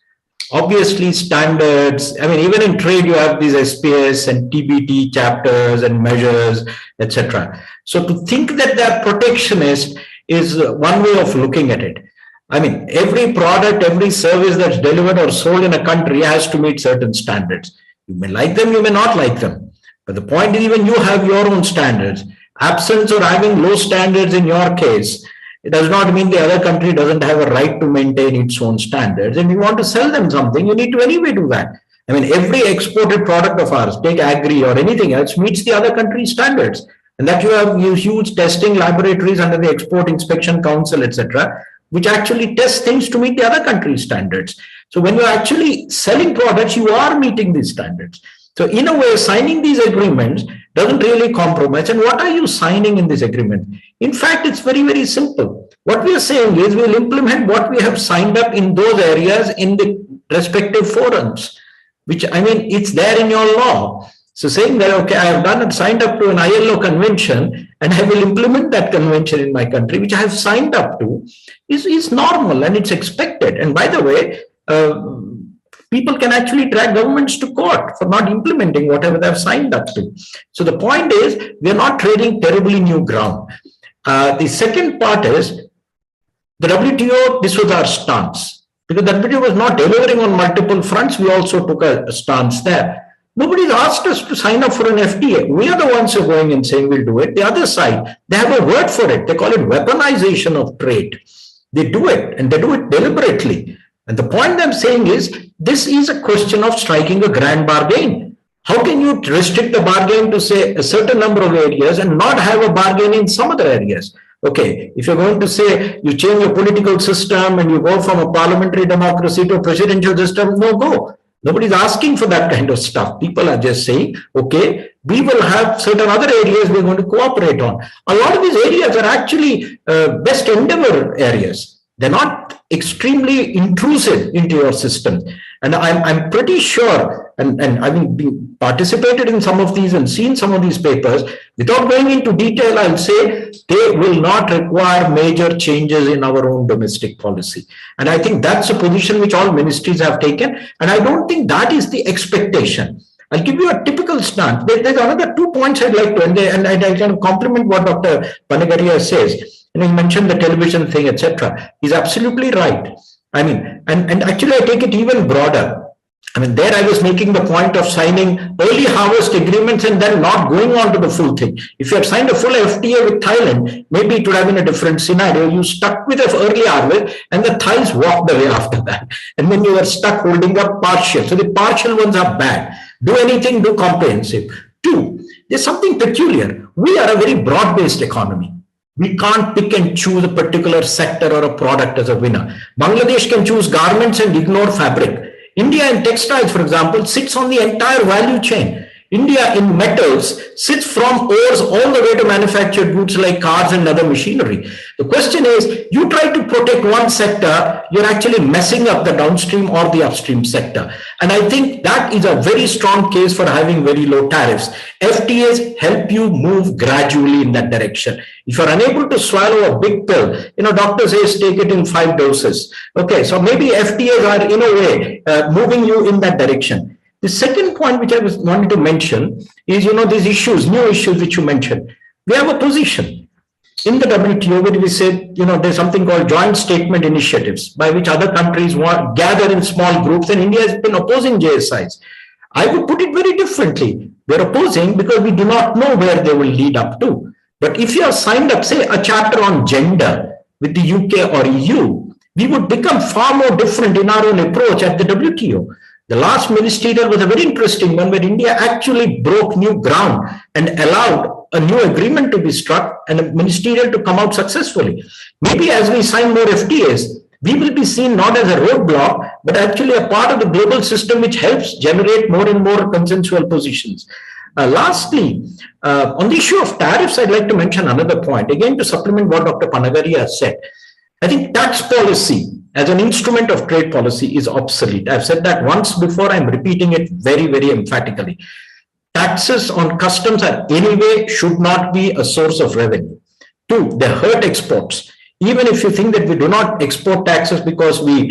Obviously, standards, I mean, even in trade, you have these SPS and TBT chapters and measures, etc. So to think that they're protectionist is one way of looking at it. I mean, every product, every service that's delivered or sold in a country has to meet certain standards. You may like them, you may not like them. But the point is, even you have your own standards. Absence or having low standards in your case, it does not mean the other country doesn't have a right to maintain its own standards. And you want to sell them something, you need to anyway do that. I mean, every exported product of ours, take agri or anything else, meets the other country's standards. And that you have huge testing laboratories under the Export Inspection Council, etc., which actually test things to meet the other country's standards. So when you're actually selling products, you are meeting these standards. So in a way, signing these agreements doesn't really compromise. And what are you signing in this agreement? In fact, it's very, very simple. What we are saying is we'll implement what we have signed up in those areas in the respective forums, which, I mean, it's there in your law. So saying that, okay, I have done and signed up to an ILO convention and I will implement that convention in my country, which I have signed up to, is normal and it's expected. And by the way, people can actually drag governments to court for not implementing whatever they've signed up to. So the point is, we're not trading terribly new ground. The second part is, the WTO, this was our stance. Because the WTO was not delivering on multiple fronts, we also took a stance there. Nobody's asked us to sign up for an FTA. We are the ones who are going and saying we'll do it. The other side, they have a word for it. They call it weaponization of trade. They do it, and they do it deliberately. And the point I'm saying is, this is a question of striking a grand bargain. How can you restrict the bargain to, say, a certain number of areas and not have a bargain in some other areas? Okay, if you're going to say you change your political system and you go from a parliamentary democracy to a presidential system, no go. Nobody's asking for that kind of stuff. People are just saying, okay, we will have certain other areas we're going to cooperate on. A lot of these areas are actually best endeavor areas. They're not extremely intrusive into your system. And I'm pretty sure, and having participated in some of these and seen some of these papers, without going into detail, I'll say they will not require major changes in our own domestic policy. And I think that's a position which all ministries have taken. And I don't think that is the expectation. I'll give you a typical stance. There's another 2 points I'd like to, and I can compliment what Dr. Panagaria says. And he mentioned the television thing, etc. He's absolutely right. I mean, and actually I take it even broader. I mean, there I was making the point of signing early harvest agreements and then not going on to the full thing. If you had signed a full FTA with Thailand, maybe it would have been a different scenario. You stuck with the early harvest and the Thais walked away after that. And then you were stuck holding up partial. So the partial ones are bad. Do anything, do comprehensive. Two, there's something peculiar. We are a very broad-based economy. We can't pick and choose a particular sector or a product as a winner. Bangladesh can choose garments and ignore fabric. India in textiles, for example, sits on the entire value chain. India in metals sits from ores all the way to manufactured goods like cars and other machinery. The question is, you try to protect one sector, you're actually messing up the downstream or the upstream sector. And I think that is a very strong case for having very low tariffs. FTAs help you move gradually in that direction. If you're unable to swallow a big pill, doctor says take it in 5 doses. Okay, so maybe FTAs are in a way moving you in that direction. The second point which I wanted to mention is, these issues, new issues which you mentioned. We have a position in the WTO where we said, there's something called joint statement initiatives by which other countries gather in small groups, and India has been opposing JSIs. I would put it very differently. We're opposing because we do not know where they will lead up to. But if you have signed up, say, a chapter on gender with the UK or EU, we would become far more different in our own approach at the WTO. The last ministerial was a very interesting one where India actually broke new ground and allowed a new agreement to be struck and a ministerial to come out successfully. Maybe as we sign more FTAs, we will be seen not as a roadblock, but actually a part of the global system which helps generate more and more consensual positions. Lastly, on the issue of tariffs, I'd like to mention another point, again to supplement what Dr. Panagaria said. I think tax policy as an instrument of trade policy is obsolete. I've said that once before, I'm repeating it very, very emphatically. Taxes on customs are anyway should not be a source of revenue. Two, they hurt exports. Even if you think that we do not export taxes because we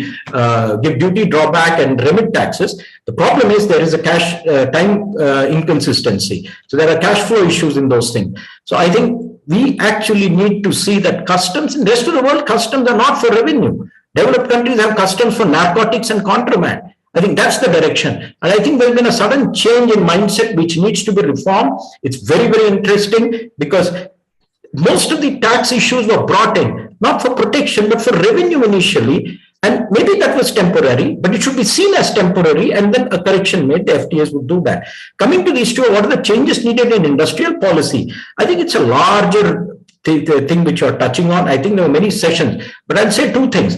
give duty drawback and remit taxes, the problem is there is a cash time inconsistency. So there are cash flow issues in those things. So I think we actually need to see that customs in the rest of the world, customs are not for revenue. Developed countries have customs for narcotics and contraband. I think that's the direction. And I think there's been a sudden change in mindset which needs to be reformed. It's very, very interesting because most of the tax issues were brought in, not for protection, but for revenue initially. And maybe that was temporary, but it should be seen as temporary and then a correction made. The FTAs would do that. Coming to the issue of what are the changes needed in industrial policy, I think it's a larger thing which you're touching on. I think there were many sessions, but I'll say two things.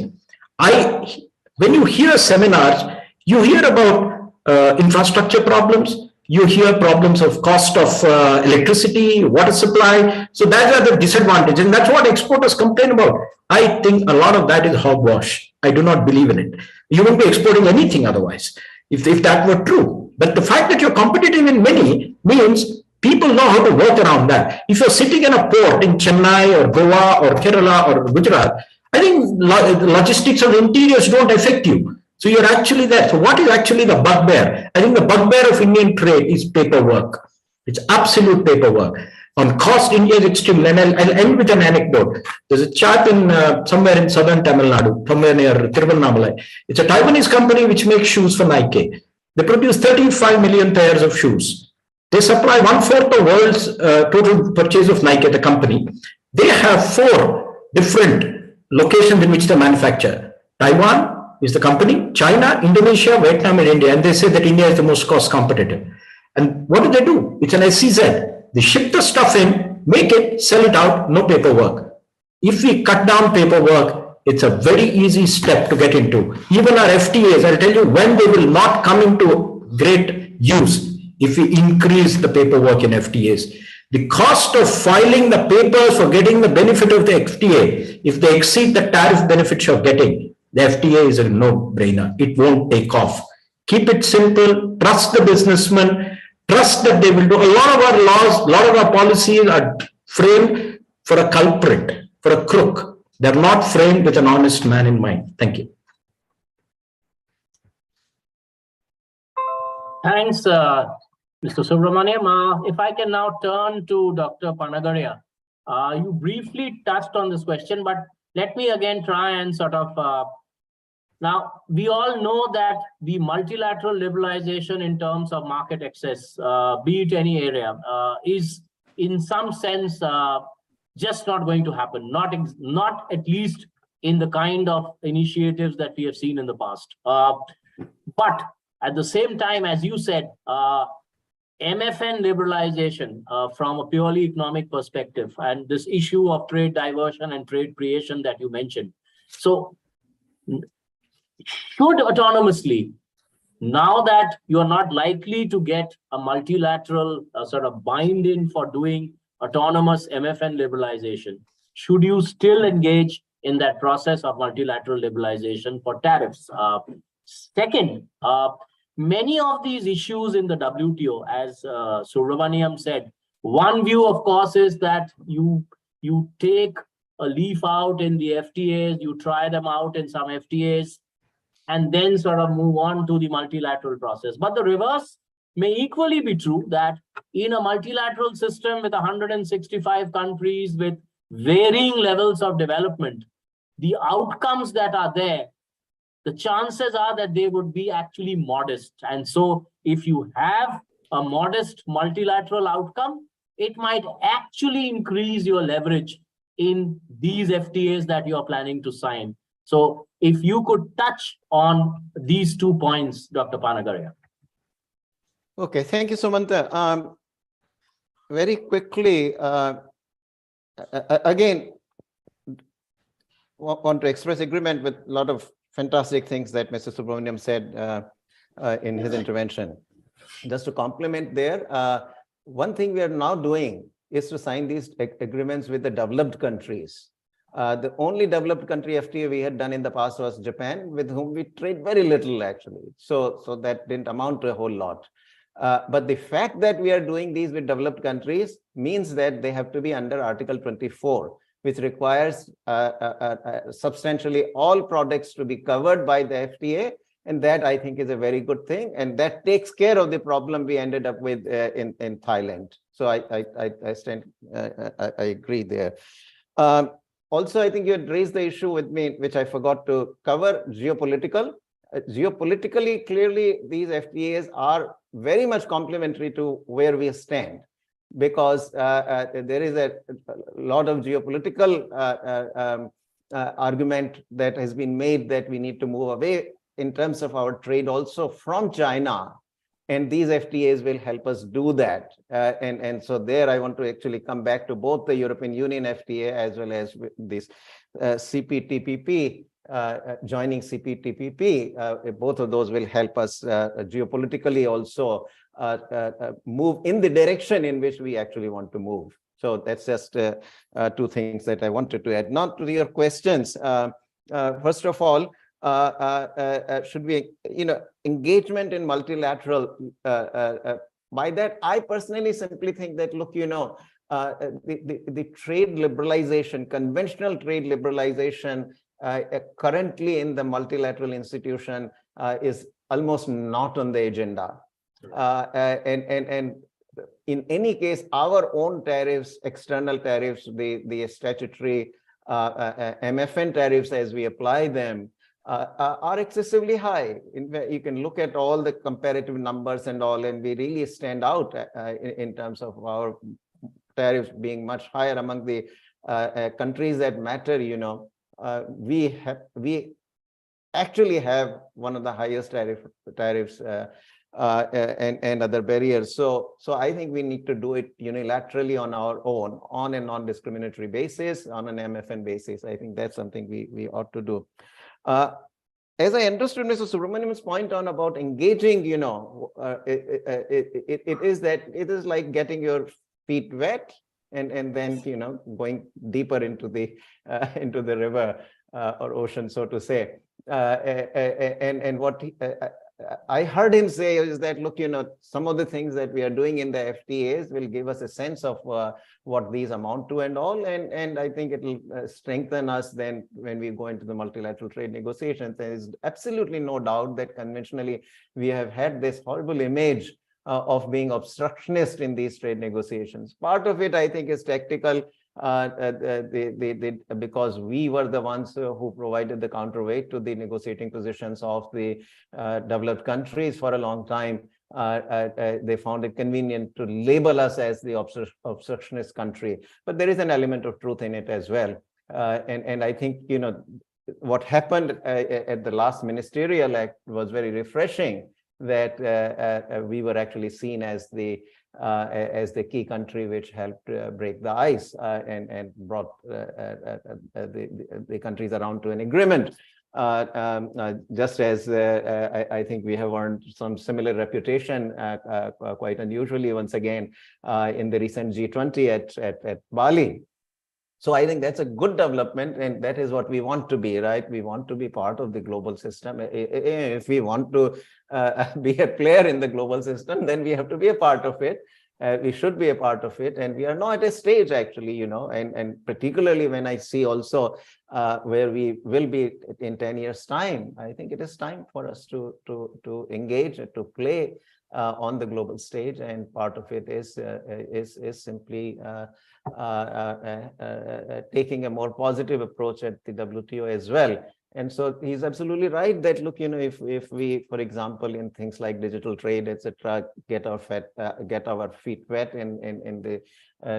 When you hear seminars, you hear about infrastructure problems, you hear problems of cost of electricity, water supply. So that are the disadvantages, and that's what exporters complain about. I think a lot of that is hogwash. I do not believe in it. You won't be exporting anything otherwise, if that were true. But the fact that you're competitive in many means people know how to work around that. If you're sitting in a port in Chennai or Goa or Kerala or Gujarat, I think the logistics of the interiors don't affect you. So you're actually there. So what is actually the bugbear? I think the bugbear of Indian trade is paperwork. It's absolute paperwork. On cost, India is extreme. And I'll end with an anecdote. There's a chap in somewhere in southern Tamil Nadu, somewhere near Tiruvannamalai. It's a Taiwanese company which makes shoes for Nike. They produce 35 million pairs of shoes. They supply 1/4 of the world's total purchase of Nike, the company. They have 4 different locations in which they manufacture. Taiwan is the company, China, Indonesia, Vietnam, and India. And they say that India is the most cost competitive. And what do? It's an SEZ. They ship the stuff in, make it, sell it out, no paperwork. If we cut down paperwork, it's a very easy step to get into. Even our FTAs, I'll tell you when they will not come into great use if we increase the paperwork in FTAs. The cost of filing the papers for getting the benefit of the FTA, if they exceed the tariff benefits you're getting, the FTA is a no-brainer. It won't take off. Keep it simple. Trust the businessman. Trust that they will do. A lot of our laws, a lot of our policies are framed for a culprit, for a crook. They're not framed with an honest man in mind. Thank you. Thanks, Mr. Subramaniam. If I can now turn to Dr. Panagaria. You briefly touched on this question, but let me again try and sort of Now, we all know that the multilateral liberalization in terms of market access, be it any area, is in some sense just not going to happen, not at least in the kind of initiatives that we have seen in the past. But at the same time, as you said, MFN liberalization from a purely economic perspective, and this issue of trade diversion and trade creation that you mentioned. So, should autonomously, now that you're not likely to get a multilateral sort of bind-in for doing autonomous MFN liberalization, should you still engage in that process of multilateral liberalization for tariffs? Second, many of these issues in the WTO, as Subramaniam said, one view, of course, is that you take a leaf out in the FTAs, you try them out in some FTAs, and then sort of move on to the multilateral process. But the reverse may equally be true, that in a multilateral system with 165 countries with varying levels of development, the outcomes that are there, the chances are that they would be actually modest. And so if you have a modest multilateral outcome, it might actually increase your leverage in these FTAs that you're planning to sign. So if you could touch on these 2 points, Dr. Panagaria. Okay, thank you, Sumanta. Very quickly, again, want to express agreement with a lot of fantastic things that Mr. Subramaniam said in his intervention. Just to complement there, one thing we are now doing is to sign these agreements with the developed countries. The only developed country FTA we had done in the past was Japan, with whom we trade very little actually. So that didn't amount to a whole lot. But the fact that we are doing these with developed countries means that they have to be under Article 24, which requires substantially all products to be covered by the FTA. And that, I think, is a very good thing. And that takes care of the problem we ended up with in Thailand. So I agree there. Also, I think you had raised the issue with me, which I forgot to cover, geopolitical. Geopolitically, clearly, these FTAs are very much complementary to where we stand, because there is a lot of geopolitical argument that has been made that we need to move away in terms of our trade also from China. And these FTAs will help us do that. And so there I want to actually come back to both the European Union FTA as well as this CPTPP, joining CPTPP. Both of those will help us geopolitically also move in the direction in which we actually want to move. So that's just 2 things that I wanted to add. Now to your questions. First of all, should we, engagement in multilateral, by that, I personally simply think that, look, the trade liberalization, conventional trade liberalization currently in the multilateral institution is almost not on the agenda. And in any case, our own tariffs, external tariffs, the statutory MFN tariffs as we apply them, are excessively high. You can look at all the comparative numbers and all, and we really stand out in terms of our tariffs being much higher among the countries that matter. We actually have one of the highest tariffs and other barriers. So I think we need to do it unilaterally on our own, on a non-discriminatory basis, on an MFN basis. I think that's something we ought to do. As I understood Mr. Subramaniam's point on about engaging, it is like getting your feet wet and then going deeper into the river or ocean, so to say. And what I heard him say is that, look, some of the things that we are doing in the FTAs will give us a sense of what these amount to and all. And I think it will strengthen us then when we go into the multilateral trade negotiations. There is absolutely no doubt that conventionally we have had this horrible image of being obstructionist in these trade negotiations. Part of it, I think, is tactical. because we were the ones who provided the counterweight to the negotiating positions of the developed countries for a long time. They found it convenient to label us as the obstructionist country, but there is an element of truth in it as well. And I think, you know, what happened at the last ministerial act was very refreshing, that we were actually seen as the key country which helped break the ice and brought the countries around to an agreement. Just as I think we have earned some similar reputation, quite unusually once again, in the recent G20 at Bali. So I think that's a good development, and that is what we want to be, right? We want to be part of the global system. If we want to be a player in the global system, then we have to be a part of it. We should be a part of it, and we are now at a stage, actually, you know, and particularly when I see also where we will be in 10 years' time, I think it is time for us to engage, to play on the global stage, and part of it is simply taking a more positive approach at the WTO as well. And so he's absolutely right that, look, you know, if we, for example, in things like digital trade, etc., get our feet wet in the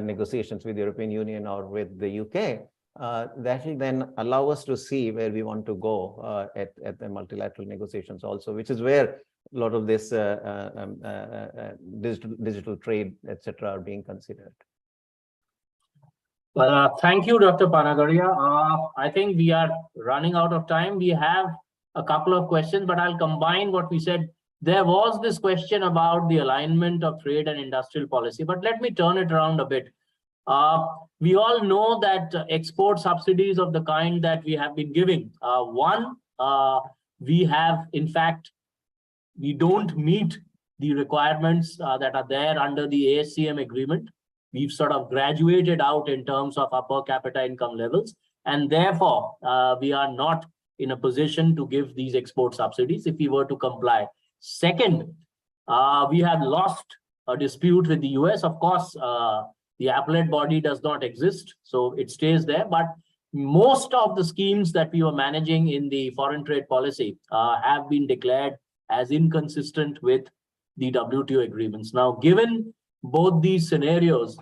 negotiations with the European Union or with the UK, that will then allow us to see where we want to go at the multilateral negotiations also, which is where a lot of this digital trade, etc., are being considered. Well, thank you, Dr. Panagaria. I think we are running out of time. We have a couple of questions, but I'll combine what we said. There was this question about the alignment of trade and industrial policy, but let me turn it around a bit. We all know that export subsidies of the kind that we have been giving, we have, in fact, we don't meet the requirements that are there under the ASCM agreement. We've sort of graduated out in terms of our per capita income levels, and therefore we are not in a position to give these export subsidies if we were to comply. Second, we have lost a dispute with the US. Of course, the appellate body does not exist, so it stays there, but most of the schemes that we were managing in the foreign trade policy have been declared as inconsistent with the WTO agreements. Now, given both these scenarios,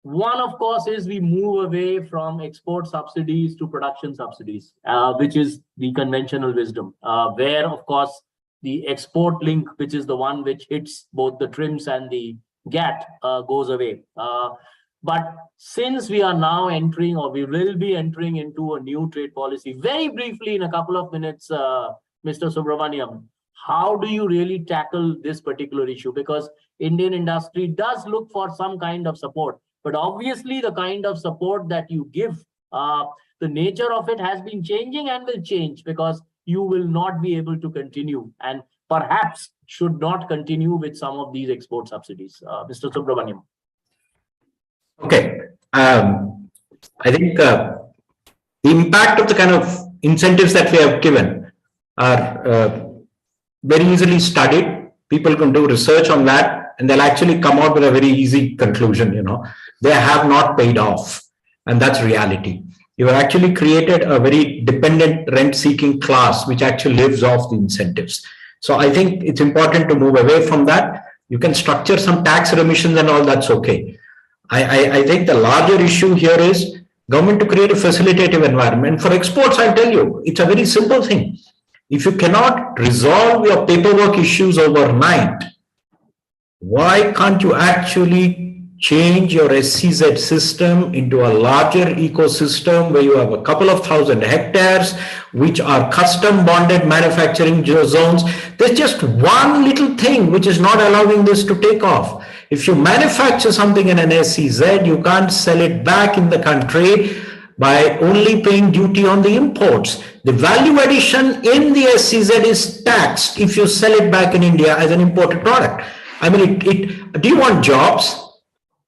one, of course, is we move away from export subsidies to production subsidies, which is the conventional wisdom, where, of course, the export link, which is the one which hits both the trims and the GATT, goes away. But since we are now entering, or we will be entering into a new trade policy, very briefly in a couple of minutes, Mr. Subramaniam, how do you really tackle this particular issue? Because Indian industry does look for some kind of support, but obviously the kind of support that you give, the nature of it has been changing and will change, because you will not be able to continue and perhaps should not continue with some of these export subsidies. Mr. Subramaniam. Okay. I think the impact of the kind of incentives that we have given are very easily studied. People can do research on that, and they'll actually come out with a very easy conclusion. You know, they have not paid off, and that's reality. You have actually created a very dependent rent-seeking class, which actually lives off the incentives. So I think it's important to move away from that. You can structure some tax remissions and all, that's okay. I think the larger issue here is government to create a facilitative environment. For exports, I'll tell you, it's a very simple thing. If you cannot resolve your paperwork issues overnight, why can't you actually change your SCZ system into a larger ecosystem where you have a couple of thousand hectares, which are custom bonded manufacturing zones? There's just one little thing which is not allowing this to take off. If you manufacture something in an SCZ, you can't sell it back in the country by only paying duty on the imports. The value addition in the SCZ is taxed if you sell it back in India as an imported product. I mean, do you want jobs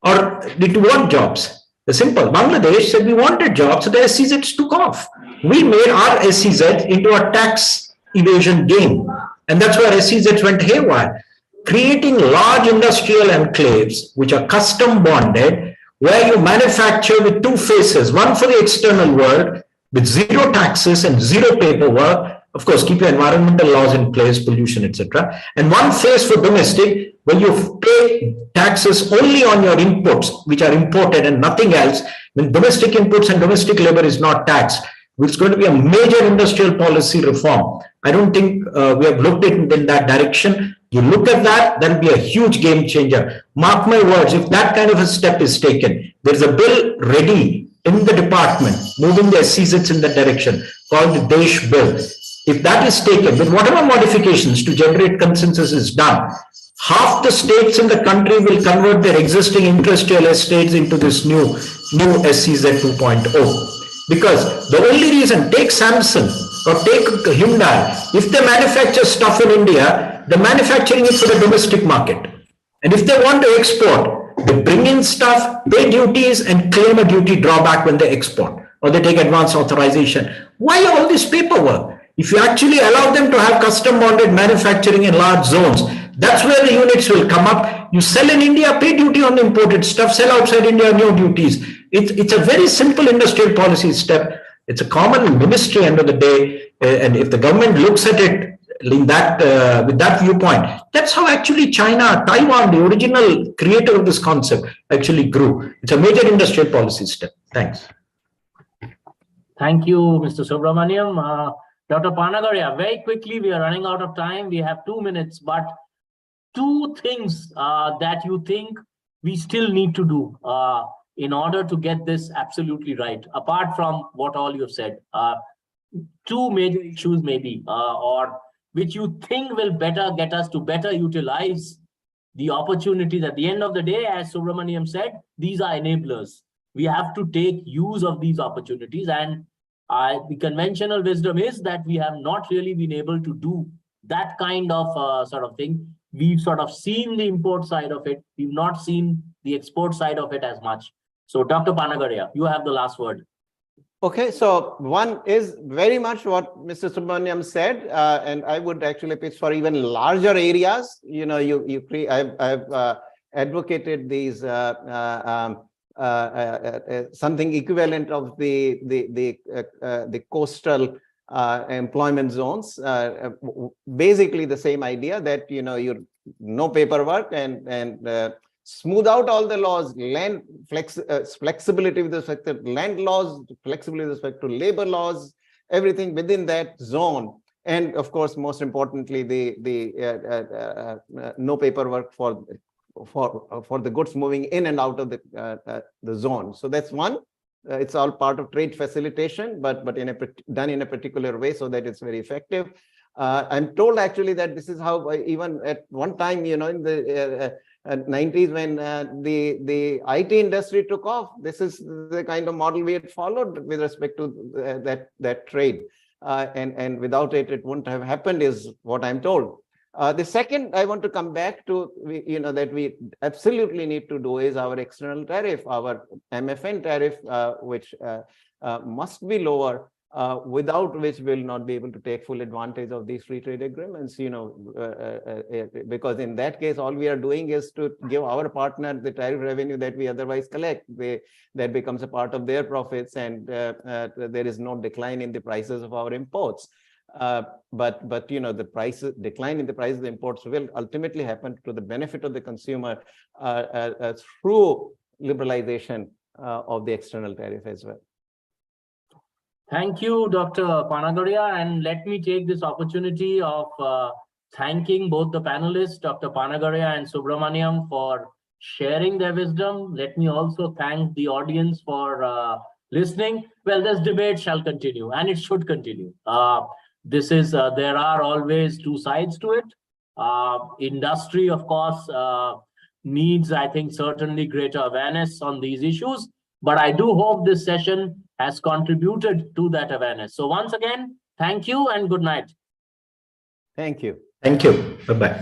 or did you want jobs? The simple. Bangladesh said we wanted jobs, so the SCZs took off. We made our SCZ into a tax evasion game, and that's where SCZs went haywire. creating large industrial enclaves, which are custom bonded, where you manufacture with two faces, one for the external world with zero taxes and zero paperwork. Of course, keep your environmental laws in place, pollution, etc. And one face for domestic, where you pay taxes only on your inputs, which are imported and nothing else. When domestic inputs and domestic labor is not taxed, it's going to be a major industrial policy reform. I don't think we have looked in that direction. You look at that, that'll be a huge game changer. Mark my words, if that kind of a step is taken, there's a bill ready in the department, moving the SEZs in that direction, called the Desh Bill. If that is taken, with whatever modifications to generate consensus is done, half the states in the country will convert their existing industrial estates into this new SEZ 2.0. Because the only reason, take Samsung or take Hyundai, if they manufacture stuff in India, they're manufacturing it for the domestic market. And if they want to export, they bring in stuff, pay duties, and claim a duty drawback when they export, or they take advance authorization. Why all this paperwork? If you actually allow them to have custom bonded manufacturing in large zones, that's where the units will come up. You sell in India, pay duty on the imported stuff, sell outside India, no duties. It's a very simple industrial policy step. It's a common ministry end of the day. And if the government looks at it in that, with that viewpoint, that's how actually China, Taiwan, the original creator of this concept, actually grew. It's a major industrial policy step. Thanks. Thank you, Mr. Subramaniam. Dr. Panagaria, very quickly, we are running out of time. We have 2 minutes, but two things that you think we still need to do in order to get this absolutely right, apart from what all you've said. Two major issues maybe, or which you think will better get us to better utilize the opportunities. At the end of the day, as Subramaniam said, these are enablers. We have to take use of these opportunities, and the conventional wisdom is that we have not really been able to do that kind of sort of thing. We've sort of seen the import side of it. We've not seen the export side of it as much. So Dr. Panagaria, you have the last word. Okay, so one is very much what Mr. Subramaniam said, and I would actually pitch for even larger areas. You know, I've advocated these something equivalent of the coastal employment zones. Basically, the same idea that you no paperwork and smooth out all the laws, land flexibility with respect to land laws, flexibility with respect to labor laws, everything within that zone. And of course, most importantly, the no paperwork for the goods moving in and out of the zone. So that's one. It's all part of trade facilitation, but done in a particular way so that it's very effective. I'm told actually that this is how even at one time, in the 90s when the IT industry took off, this is the kind of model we had followed with respect to that trade. And without it, it wouldn't have happened, is what I'm told. The second I want to come back to, that we absolutely need to do is our external tariff, our MFN tariff, which must be lower, without which we'll not be able to take full advantage of these free trade agreements, because in that case, all we are doing is to give our partner the tariff revenue that we otherwise collect. That becomes a part of their profits, and there is no decline in the prices of our imports. But the decline in the price of the imports will ultimately happen to the benefit of the consumer through liberalization of the external tariff as well. Thank you, Dr. Panagaria, and let me take this opportunity of thanking both the panelists, Dr. Panagaria and Subramaniam, for sharing their wisdom. Let me also thank the audience for listening. Well, this debate shall continue, and it should continue. There are always two sides to it. Industry, of course, needs, I think, certainly greater awareness on these issues. But I do hope this session has contributed to that awareness. So once again, thank you and good night. Thank you. Thank you. Bye-bye.